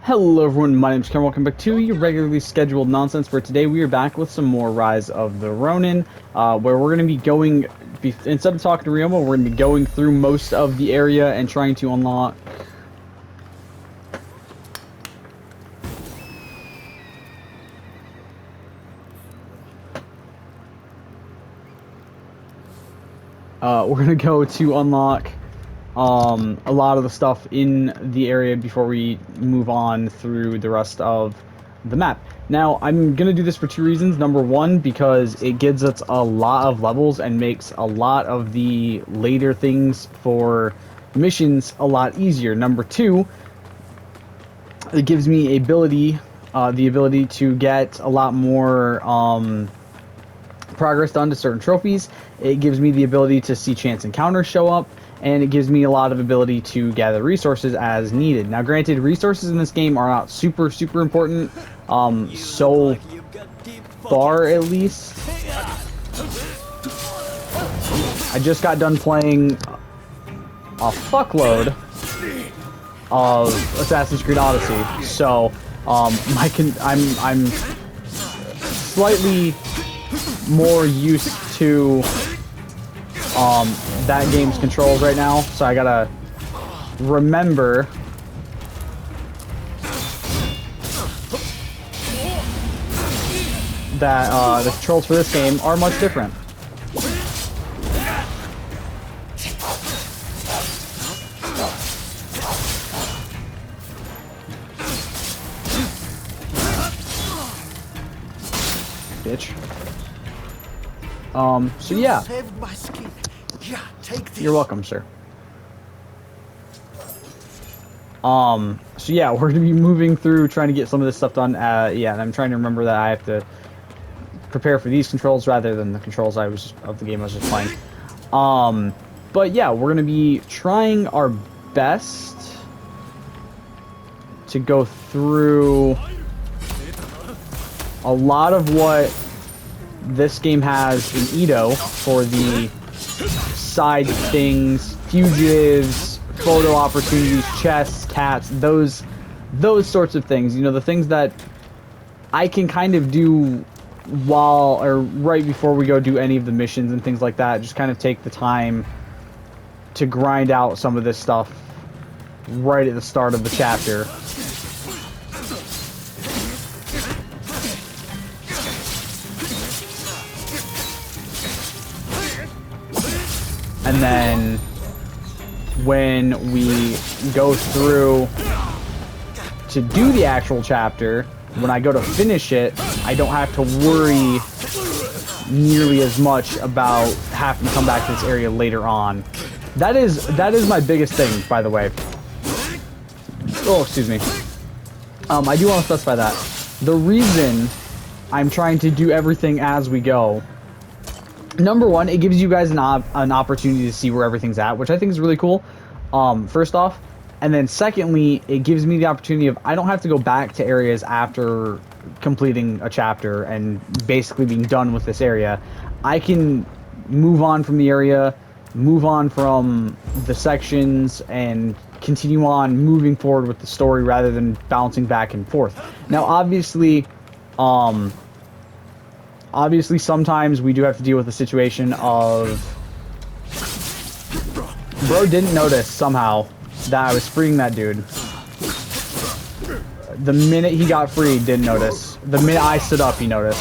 Hello everyone, my name is Ken. Welcome back to your regularly scheduled nonsense. For today, we are back with some more Rise of the Ronin, where we're going to be going, instead of talking to Ryoma, we're going to be going through most of the area and trying to unlock... we're going to go to unlock a lot of the stuff in the area before we move on through the rest of the map. Now, I'm going to do this for two reasons. Number one, because it gives us a lot of levels and makes a lot of the later things for missions a lot easier. Number two, it gives me the ability to get a lot more progress done to certain trophies. It gives me the ability to see chance encounters show up, and it gives me a lot of ability to gather resources as needed. Now, granted, resources in this game are not super important, so far at least. I just got done playing a fuckload of Assassin's Creed Odyssey, so I'm slightly more used to that game's controls right now, so I gotta remember that the controls for this game are much different. Bitch. So yeah. You're welcome, sir. So yeah, we're gonna be moving through trying to get some of this stuff done. Yeah, and I'm trying to remember that I have to prepare for these controls rather than the controls of the game I was just playing. But yeah, we're gonna be trying our best to go through a lot of what this game has in Edo for the side things, fugitives, photo opportunities, chests, cats, those sorts of things. You know, the things that I can kind of do while or right before we go do any of the missions and things like that. Just kind of take the time to grind out some of this stuff right at the start of the chapter. And then when we go through to do the actual chapter, when I go to finish it, I don't have to worry nearly as much about having to come back to this area later on. That is my biggest thing, by the way. Oh, excuse me. I do want to specify that. The reason I'm trying to do everything as we go, number one, it gives you guys an opportunity to see where everything's at, which I think is really cool, first off. And then secondly, it gives me the opportunity of, I don't have to go back to areas after completing a chapter and basically being done with this area. I can move on from the area, move on from the sections, and continue on moving forward with the story rather than bouncing back and forth. Now, obviously sometimes we do have to deal with the situation of bro didn't notice somehow that I was freeing that dude. The minute he got freed, didn't notice. The minute I stood up, he noticed.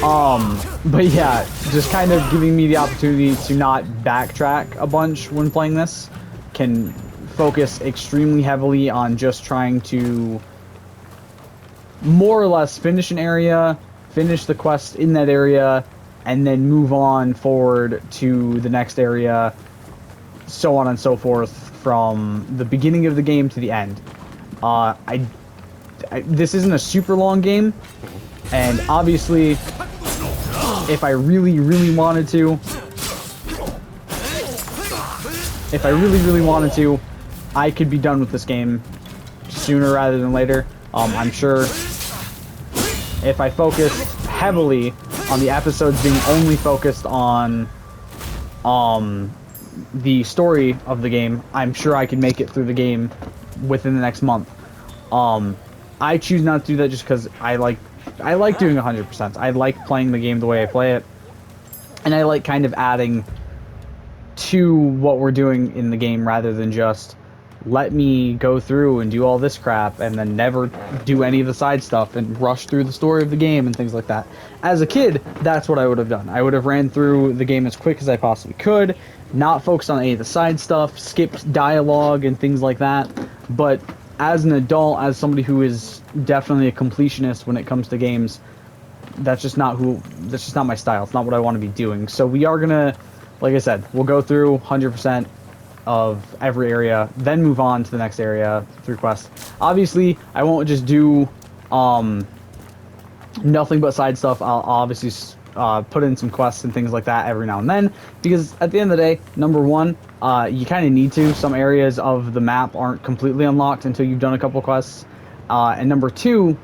But yeah, just kind of giving me the opportunity to not backtrack a bunch when playing this. Can focus extremely heavily on just trying to more or less finish an area, finish the quest in that area, and then move on forward to the next area, so on and so forth, from the beginning of the game to the end. This isn't a super long game, and obviously, if I really wanted to, I could be done with this game sooner rather than later. I'm sure if I focused heavily on the episodes being only focused on the story of the game, I'm sure I could make it through the game within the next month. I choose not to do that just because I like doing 100%. I like playing the game the way I play it, and I like kind of adding to what we're doing in the game rather than just let me go through and do all this crap and then never do any of the side stuff and rush through the story of the game and things like that. As a kid, that's what I would have done. I would have ran through the game as quick as I possibly could, not focused on any of the side stuff, skipped dialogue and things like that. But as an adult, as somebody who is definitely a completionist when it comes to games, that's just not my style. It's not what I want to be doing. So we are gonna, like I said, we'll go through 100% of every area, then move on to the next area through quests. Obviously, I won't just do nothing but side stuff. I'll obviously put in some quests and things like that every now and then, because at the end of the day, number one, you kind of need to. Some areas of the map aren't completely unlocked until you've done a couple quests. And number two,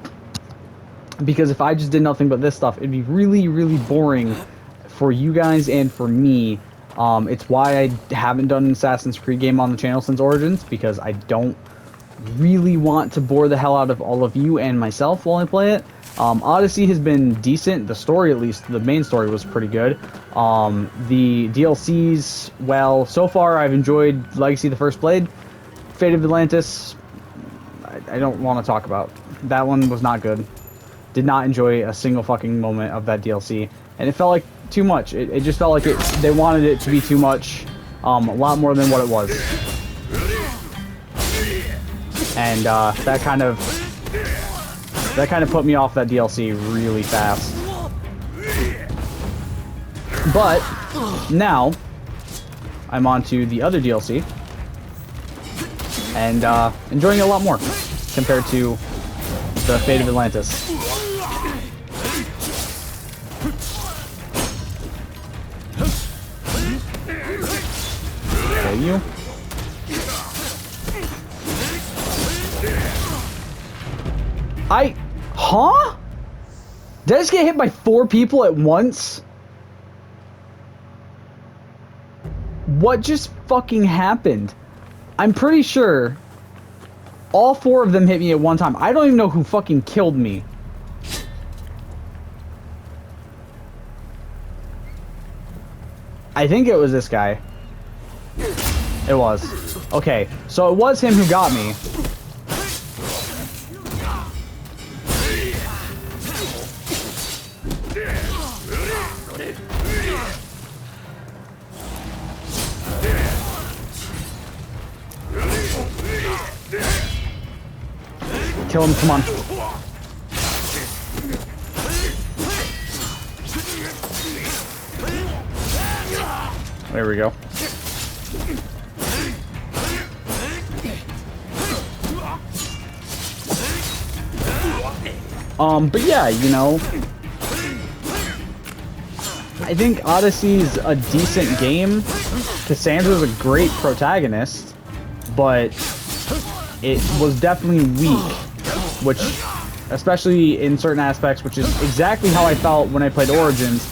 because if I just did nothing but this stuff, it'd be really, really boring for you guys and for me. It's why I haven't done an Assassin's Creed game on the channel since Origins, because I don't really want to bore the hell out of all of you and myself while I play it. Odyssey has been decent. The story, at least, the main story was pretty good. The DLCs, well, so far I've enjoyed Legacy the First Blade. Fate of Atlantis, I don't want to talk about. That one was not good. Did not enjoy a single fucking moment of that DLC. And it felt like too much. It just felt like they wanted it to be too much, a lot more than what it was. And that kind of put me off that DLC really fast. But now I'm on to the other DLC and enjoying it a lot more compared to the Fate of Atlantis. You. Huh? Did I just get hit by 4 people at once? What just fucking happened? I'm pretty sure all 4 of them hit me at one time. I don't even know who fucking killed me. I think it was this guy. It was. Okay, so it was him who got me. Kill him, come on. There we go. But yeah, you know, I think Odyssey's a decent game. Cassandra's a great protagonist, but it was definitely weak, which, especially in certain aspects, which is exactly how I felt when I played Origins,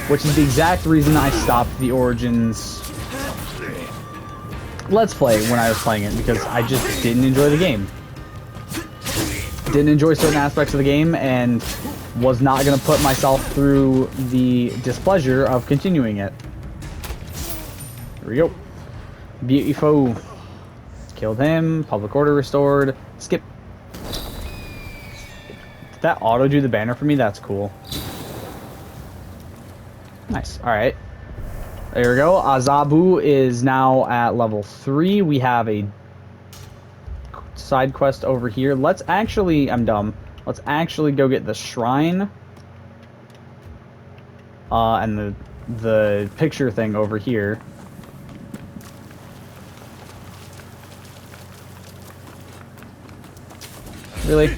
which is the exact reason I stopped the Origins Let's Play when I was playing it, because I just didn't enjoy the game. Didn't enjoy certain aspects of the game, and was not going to put myself through the displeasure of continuing it. Here we go. Beautiful. Killed him. Public order restored. Skip. Did that auto do the banner for me? That's cool. Nice. Alright. There we go. Azabu is now at level 3. We have a side quest over here. Let's actually... I'm dumb. Let's actually go get the shrine. And the picture thing over here. Really?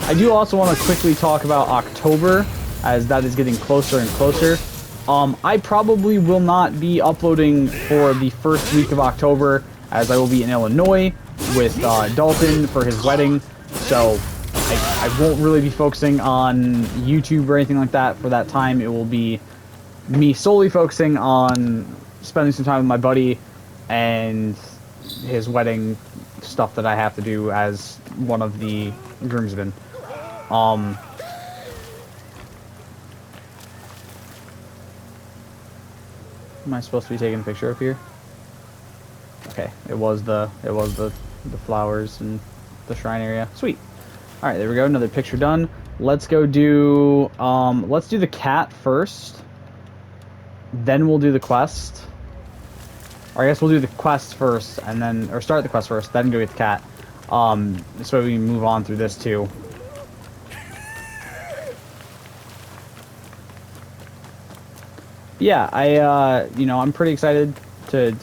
I do also want to quickly talk about October. as that is getting closer and closer. I probably will not be uploading for the first week of October, as I will be in Illinois with Dalton for his wedding, so I won't really be focusing on YouTube or anything like that for that time. It will be me solely focusing on spending some time with my buddy and his wedding stuff that I have to do as one of the groomsmen. Am I supposed to be taking a picture up here? Okay, it was the flowers and the shrine area. Sweet. All right, there we go. Another picture done. Let's go do let's do the cat first. Then we'll do the quest. Or I guess we'll do the quest first and then, or start the quest first, then go get the cat. This way we can move on through this too. Yeah, you know, I'm pretty excited to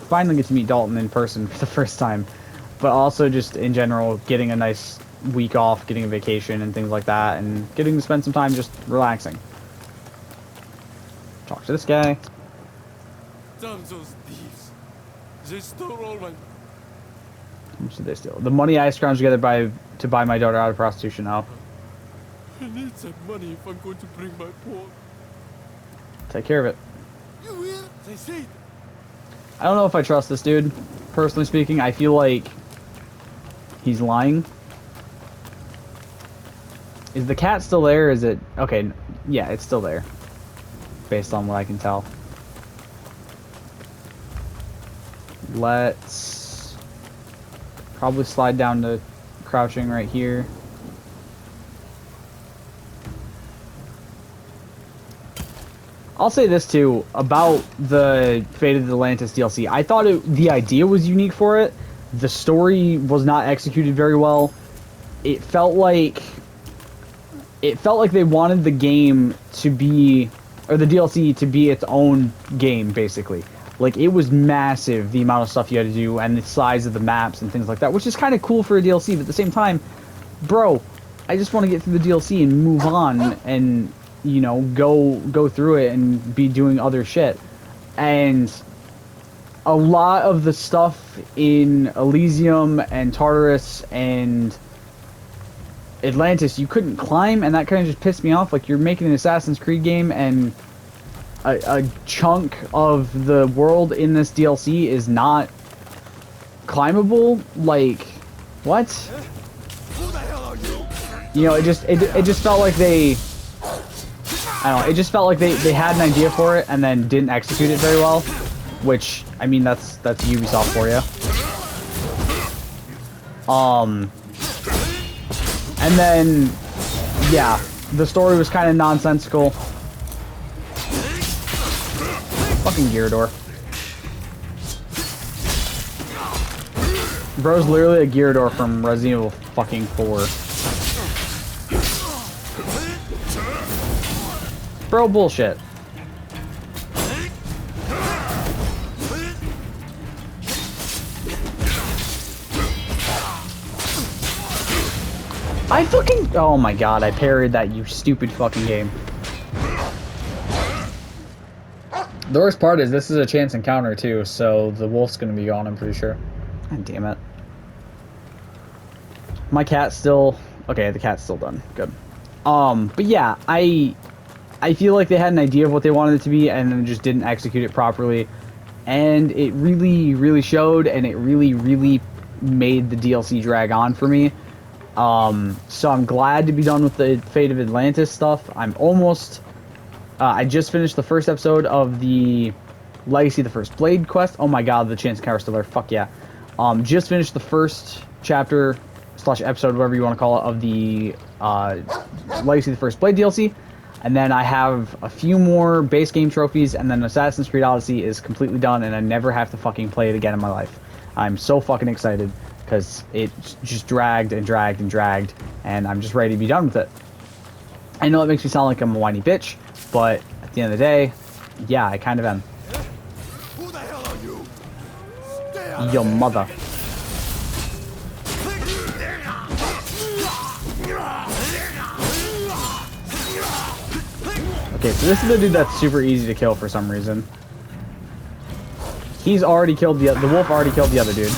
finally get to meet Dalton in person for the first time, but also just in general getting a nice week off, getting a vacation and things like that, and getting to spend some time just relaxing. Talk to this guy. Damn those thieves. They stole all my... How much did they steal? The money I scrounged together to buy my daughter out of prostitution now. I need that money if I'm going to bring my pork. Take care of it. You will? They said. I don't know if I trust this dude. Personally speaking, I feel like he's lying. Is the cat still there? Is it... Okay, yeah, it's still there. Based on what I can tell. Let's probably slide down to crouching right here. I'll say this too about the Fate of Atlantis DLC. I thought the idea was unique for it. The story was not executed very well. It felt like they wanted the game to be, or the DLC to be its own game, basically. Like, it was massive, the amount of stuff you had to do, and the size of the maps and things like that, which is kind of cool for a DLC, but at the same time, bro, I just want to get through the DLC and move on, and, you know, go through it and be doing other shit. And a lot of the stuff in Elysium and Tartarus and Atlantis, you couldn't climb, and that kind of just pissed me off. Like, you're making an Assassin's Creed game, and a chunk of the world in this DLC is not climbable. Like, what? Who the hell are you? You know, it just felt like they, I don't know, it just felt like they had an idea for it and then didn't execute it very well, which, I mean, that's Ubisoft for you. And then, yeah, the story was kind of nonsensical. Fucking Gyarados. Bro's literally a Gyarados from Resident Evil fucking 4. Bro, bullshit. I fucking... Oh my god, I parried that, you stupid fucking game. The worst part is this is a chance encounter too, so the wolf's gonna be gone, I'm pretty sure. God damn it. My cat's still... Okay, the cat's still done. Good. But yeah, I feel like they had an idea of what they wanted it to be and then just didn't execute it properly. And it really, really showed, and it really, really made the DLC drag on for me. So I'm glad to be done with the Fate of Atlantis stuff. I'm almost... I just finished the first episode of the Legacy of the First Blade quest. Oh my god, the chance encounter still there. Fuck yeah. Just finished the first chapter / episode, whatever you want to call it, of the Legacy of the First Blade DLC. And then I have a few more base game trophies, and then Assassin's Creed Odyssey is completely done, and I never have to fucking play it again in my life. I'm so fucking excited, because it just dragged and dragged and dragged, and I'm just ready to be done with it. I know it makes me sound like I'm a whiny bitch, but at the end of the day, yeah, I kind of am. Who the hell are you? Your mother. Okay, so this is the dude that's super easy to kill for some reason. He's already killed the wolf already killed the other dude.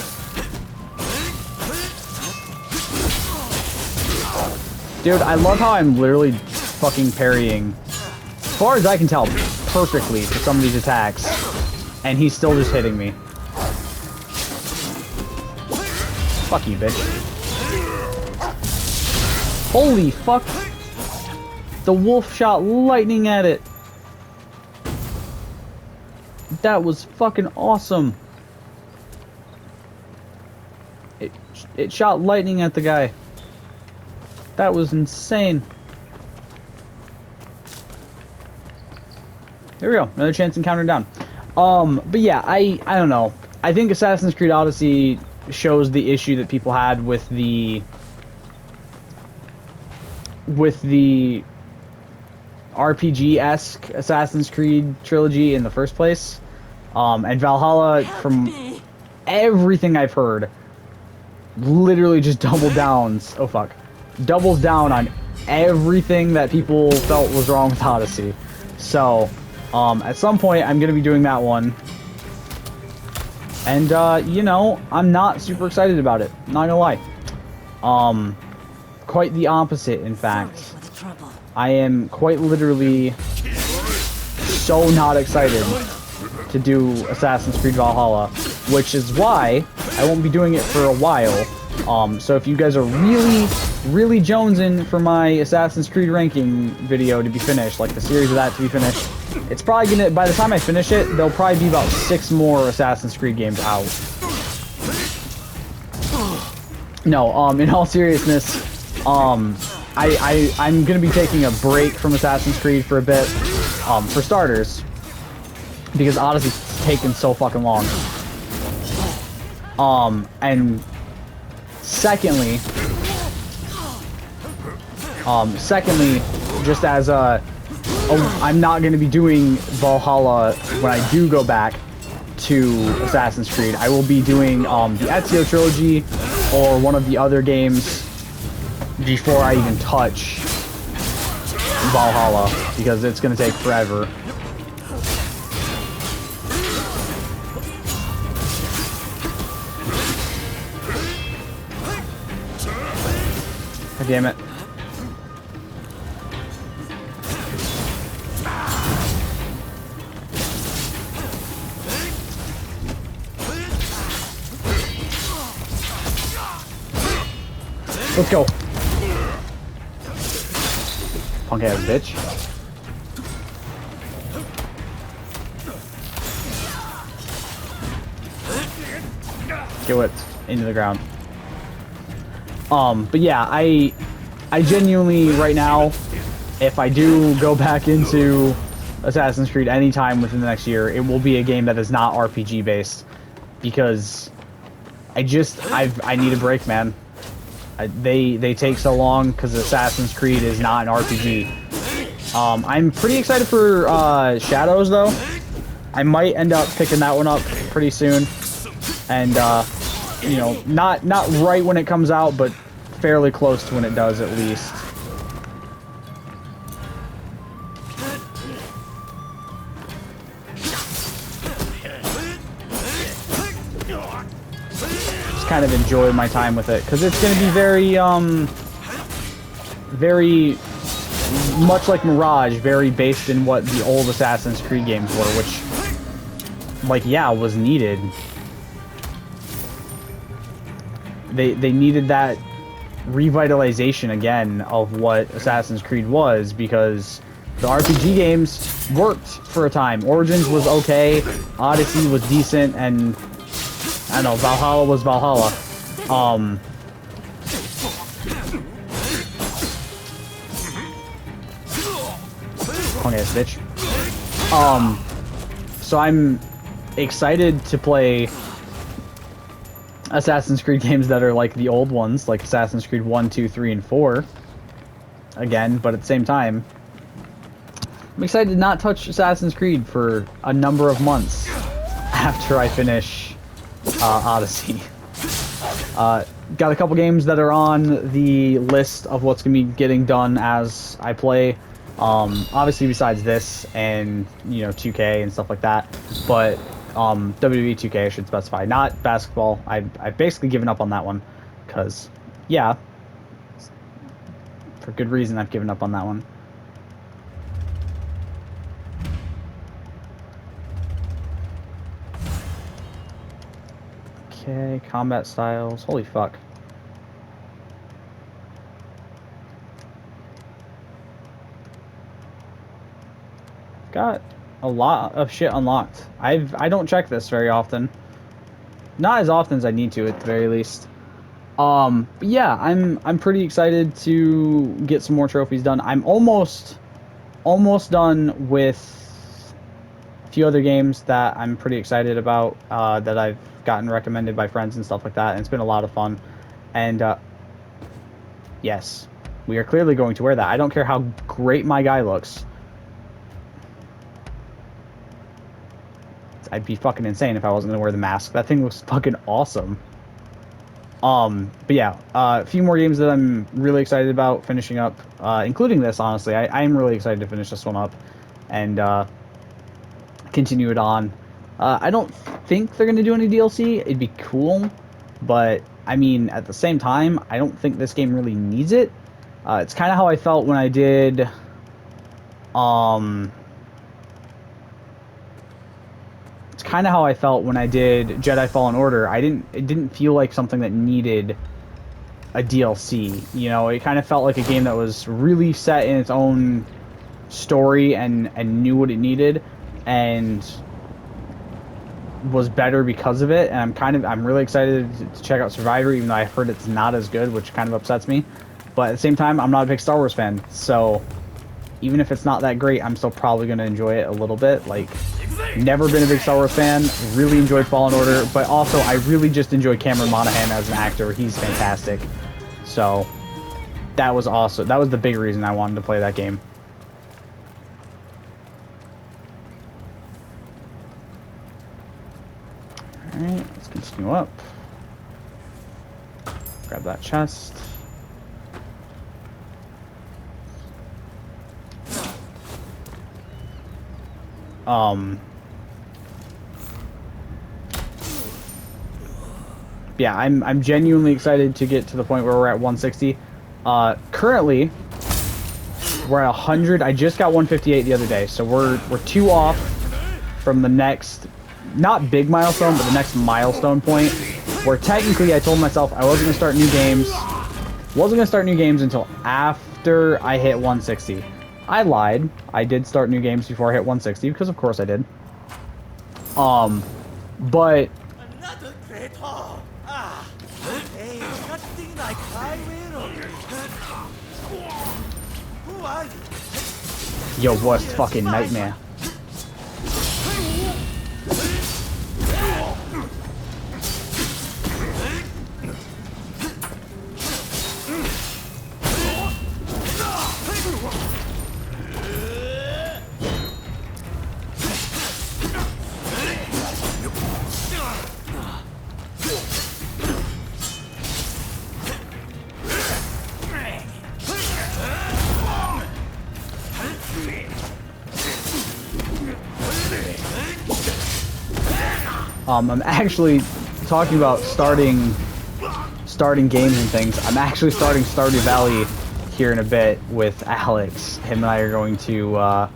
Dude, I love how I'm literally fucking parrying, as far as I can tell, perfectly for some of these attacks. And he's still just hitting me. Fuck you, bitch. Holy fuck! The wolf shot lightning at it. That was fucking awesome. It shot lightning at the guy. That was insane. There we go. Another chance encounter down. But yeah, I don't know. I think Assassin's Creed Odyssey shows the issue that people had with the RPG-esque Assassin's Creed trilogy in the first place. And Valhalla, from everything I've heard, literally just doubles down on everything that people felt was wrong with Odyssey. So, at some point, I'm going to be doing that one. And, you know, I'm not super excited about it. Not gonna lie. Quite the opposite, in fact. I am quite literally so not excited to do Assassin's Creed Valhalla, which is why I won't be doing it for a while. So if you guys are really jonesing for my Assassin's Creed ranking video to be finished, like the series of that to be finished, it's probably gonna, by the time I finish it, there'll probably be about 6 more Assassin's Creed games out. No, in all seriousness, I'm gonna be taking a break from Assassin's Creed for a bit, for starters, because Odyssey's taken so fucking long. And secondly, just as I'm not going to be doing Valhalla when I do go back to Assassin's Creed. I will be doing the Ezio trilogy or one of the other games before I even touch Valhalla, because it's going to take forever. God damn it. Let's go. Punk ass bitch. Get whipped into the ground. But yeah, I genuinely right now, if I do go back into Assassin's Creed anytime within the next year, it will be a game that is not RPG based, because I need a break, man. They take so long because Assassin's Creed is not an RPG. I'm pretty excited for Shadows though. I might end up picking that one up pretty soon, and you know, not right when it comes out, but fairly close to when it does at least. Just kind of enjoy my time with it, because it's going to be very much like Mirage, very based in what the old Assassin's Creed games were, which, like, yeah, was needed. They needed that revitalization again of what Assassin's Creed was, because the RPG games worked for a time. Origins was okay, Odyssey was decent, and I don't know, Valhalla was Valhalla. Punk ass bitch. So I'm excited to play Assassin's Creed games that are like the old ones, like Assassin's Creed 1, 2, 3, and 4 again, but at the same time, I'm excited to not touch Assassin's Creed for a number of months after I finish Odyssey. Got a couple games that are on the list of what's going to be getting done as I play. Obviously besides this and, you know, 2K and stuff like that, but WWE 2K I should specify, not basketball. I've basically given up on that one because, yeah, for good reason I've given up on that one. Okay, combat styles. Holy fuck. Got a lot of shit unlocked. I don't check this very often. Not as often as I need to, at the very least. But yeah, I'm pretty excited to get some more trophies done. I'm almost done with a few other games that I'm pretty excited about, that I've gotten recommended by friends and stuff like that, and it's been a lot of fun. And yes, we are clearly going to wear that. I don't care how great my guy looks. I'd be fucking insane if I wasn't gonna wear the mask. That thing looks fucking awesome. But yeah, a few more games that I'm really excited about finishing up, including this, honestly. I am really excited to finish this one up and continue it on. I don't think they're gonna do any DLC. It'd be cool, but I mean, at the same time, I don't think this game really needs it. It's kind of how I felt when I did, it's kind of how I felt when I did Jedi Fallen Order. It didn't feel like something that needed a DLC. You know, it kind of felt like a game that was really set in its own story and knew what it needed and was better because of it. And I'm really excited to check out Survivor, even though I've heard it's not as good, which kind of upsets me. But at the same time, I'm not a big Star Wars fan, so even if it's not that great, I'm still probably going to enjoy it a little bit. Like, never been a big Star Wars fan, really enjoyed Fallen Order, but also I really just enjoy Cameron Monaghan as an actor. He's fantastic. So that was awesome. That was the big reason I wanted to play that game. Alright, let's continue up. Grab that chest. Yeah, I'm genuinely excited to get to the point where we're at 160. Currently, we're at 100. I just got 158 the other day, so we're 2 off from the next, not big milestone, but the next milestone point, where technically I told myself I wasn't gonna start new games. Wasn't gonna start new games until after I hit 160. I lied. I did start new games before I hit 160 because of course I did. But Another traitor. Hey, nothing like I will. Who are you? yo, worst fucking nightmare. I'm actually talking about starting games and things. I'm actually starting Stardew Valley here in a bit with Alex. Him and I are going to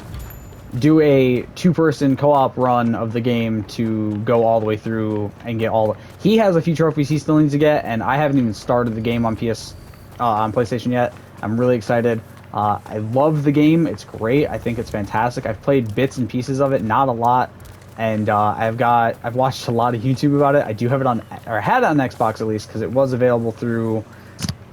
do a 2-person co-op run of the game to go all the way through and get all. He has a few trophies he still needs to get, and I haven't even started the game on PlayStation yet. I'm really excited. I love the game. It's great. I think it's fantastic. I've played bits and pieces of it, not a lot. And I've watched a lot of YouTube about it. I do have it on, or had it on Xbox at least, because it was available through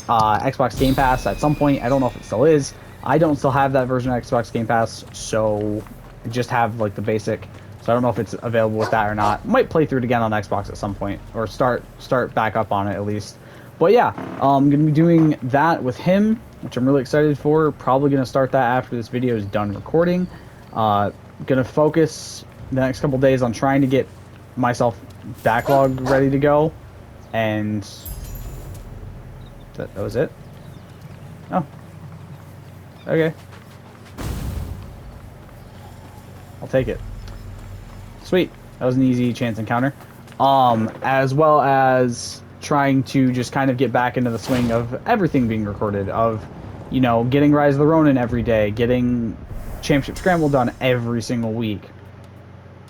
Xbox Game Pass at some point. I don't know if it still is. I don't still have that version of Xbox Game Pass, so I just have like the basic. So I don't know if it's available with that or not. Might play through it again on Xbox at some point, or start back up on it at least. But yeah, I'm gonna be doing that with him, which I'm really excited for. Probably gonna start that after this video is done recording. Gonna focus the next couple days on trying to get myself backlog ready to go, and that was it. Oh, okay. I'll take it. Sweet. That was an easy chance encounter. As well as trying to just kind of get back into the swing of everything being recorded, of, you know, getting Rise of the Ronin every day, getting Championship Scramble done every single week.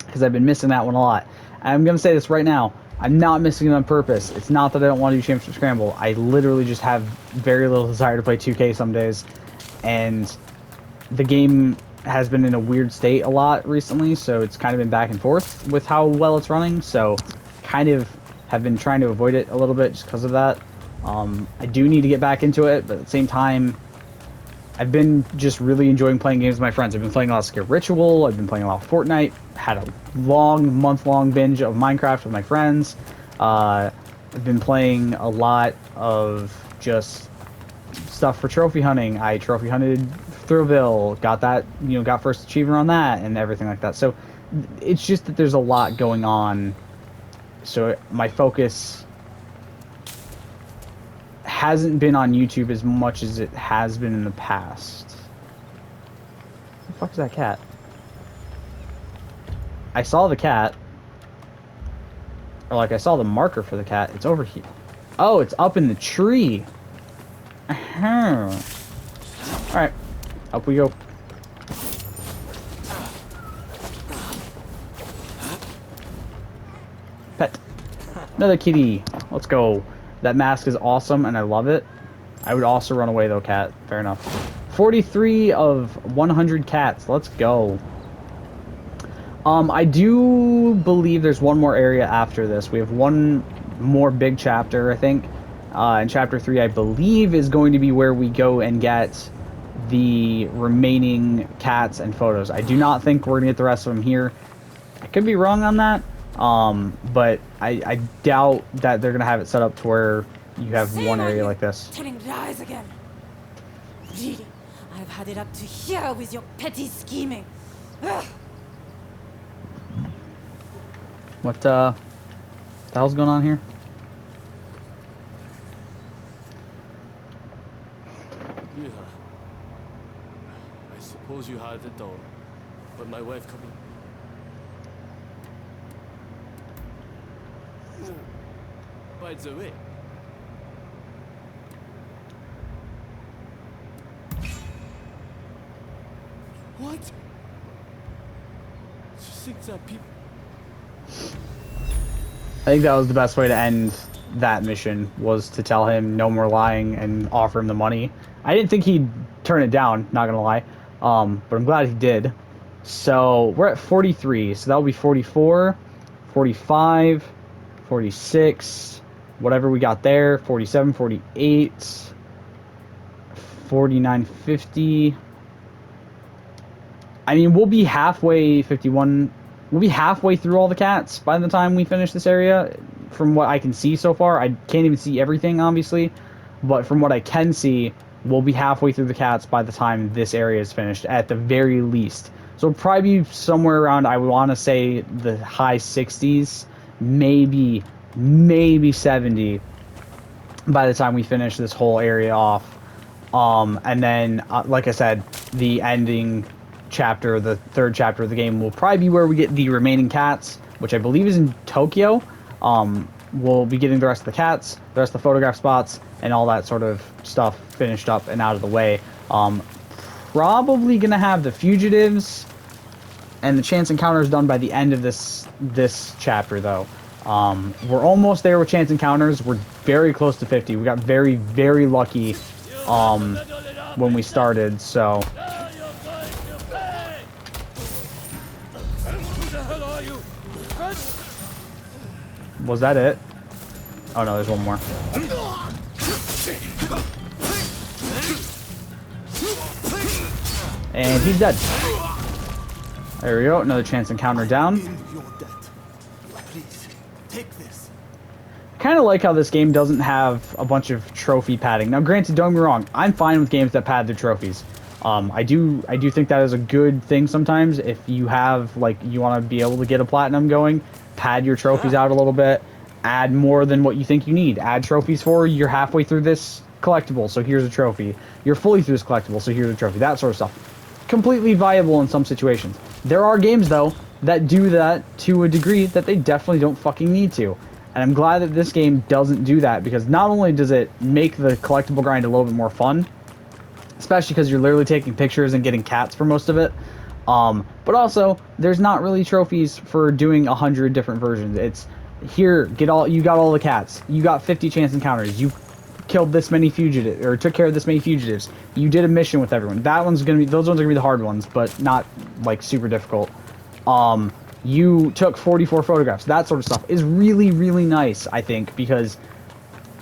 Because I've been missing that one a lot. And I'm going to say this right now. I'm not missing it on purpose. It's not that I don't want to do Championship Scramble. I literally just have very little desire to play 2K some days. And the game has been in a weird state a lot recently, so it's kind of been back and forth with how well it's running. So kind of have been trying to avoid it a little bit just because of that. I do need to get back into it, but at the same time, I've been just really enjoying playing games with my friends. I've been playing a lot of Skip Ritual, I've been playing a lot of Fortnite, had a month-long binge of Minecraft with my friends. I've been playing a lot of just stuff for trophy hunting. I trophy hunted Thrillville, got that, you know, got first achiever on that and everything like that. So it's just that there's a lot going on. So my focus hasn't been on YouTube as much as it has been in the past. What the fuck is that cat? I saw the cat. Or like I saw the marker for the cat. It's over here. Oh, it's up in the tree. Alright. Up we go. Pet. Another kitty. Let's go. That mask is awesome and I love it. I would also run away though, cat. Fair enough. 43 of 100 cats. Let's go. I do believe there's one more area after this. We have one more big chapter, I think. And chapter 3, I believe, is going to be where we go and get the remaining cats and photos. I do not think we're going to get the rest of them here. I could be wrong on that. But I doubt that they're going to have it set up to where you have one area like this. Telling lies again. Really, I've had it up to here with your petty scheming. Ugh. What the hell's going on here? Yeah. I suppose you had it all, but my wife coming. By the way, what? You think that people? I think that was the best way to end that mission, was to tell him no more lying and offer him the money. I didn't think he'd turn it down, not gonna lie, but I'm glad he did. So we're at 43, so that'll be 44, 45, 46, whatever we got there, 47, 48, 49, 50. I mean, we'll be halfway, 51, we'll be halfway through all the cats by the time we finish this area, from what I can see so far. I can't even see everything, obviously, but from what I can see, we'll be halfway through the cats by the time this area is finished, at the very least. So it'll probably be somewhere around, I want to say, the high 60s, maybe 70 by the time we finish this whole area off. And then, like I said, the ending chapter, the third chapter of the game, will probably be where we get the remaining cats, which I believe is in Tokyo. We'll be getting the rest of the cats, the rest of the photograph spots, and all that sort of stuff finished up and out of the way. Probably gonna have the fugitives and the chance encounters done by the end of this chapter, though. We're almost there with chance encounters. We're very close to 50. We got very, very lucky when we started, so. Was that it? Oh no, there's one more. And he's dead. There we go, another chance encounter down. Kind of like how this game doesn't have a bunch of trophy padding. Now granted, don't get me wrong, I'm fine with games that pad their trophies. I do think that is a good thing sometimes. If you have, like, you want to be able to get a platinum going, pad your trophies out a little bit, add more than what you think you need. Add trophies for, you're halfway through this collectible, so here's a trophy. You're fully through this collectible, so here's a trophy. That sort of stuff. Completely viable in some situations. There are games, though, that do that to a degree that they definitely don't fucking need to. And I'm glad that this game doesn't do that, because not only does it make the collectible grind a little bit more fun, especially because you're literally taking pictures and getting cats for most of it, but also there's not really trophies for doing 100 different versions. It's here, you got all the cats, you got 50 chance encounters, you killed this many fugitives, or took care of this many fugitives, you did a mission with everyone. Those ones are gonna be the hard ones, but not like super difficult. You took 44 photographs. That sort of stuff is really, really nice, I think, because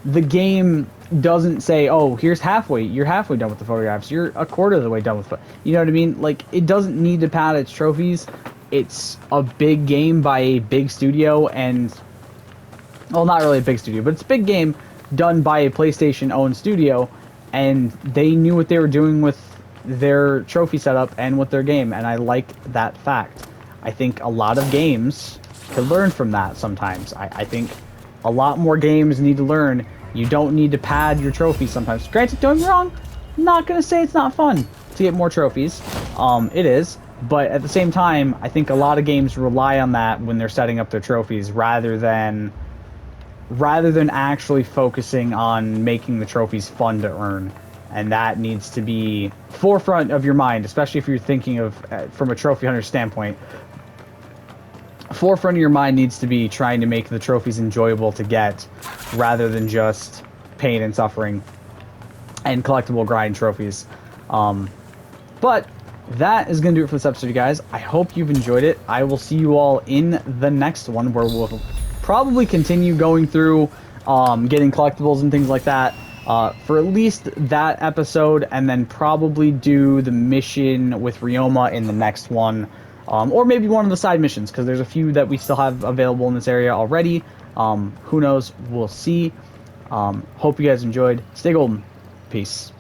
the game doesn't say, oh, you're halfway done with the photographs, you're a quarter of the way done with it. You know what I mean? Like, it doesn't need to pad its trophies. It's a big game by a big studio, and, well, not really a big studio, but it's a big game done by a PlayStation-owned studio, and they knew what they were doing with their trophy setup and with their game, and I like that fact. I think a lot of games could learn from that sometimes. I think a lot more games need to learn. You don't need to pad your trophies sometimes. Granted, don't get me wrong, I'm not going to say it's not fun to get more trophies. It is, but at the same time, I think a lot of games rely on that when they're setting up their trophies rather than actually focusing on making the trophies fun to earn. And that needs to be forefront of your mind, especially if you're thinking of from a trophy hunter standpoint. Forefront of your mind needs to be trying to make the trophies enjoyable to get, rather than just pain and suffering and collectible grind trophies. But that is going to do it for this episode, you guys. I hope you've enjoyed it. I will see you all in the next one, where we'll probably continue going through getting collectibles and things like that for at least that episode, and then probably do the mission with Ryoma in the next one. Or maybe one of the side missions, because there's a few that we still have available in this area already. Who knows? We'll see. Hope you guys enjoyed. Stay golden. Peace.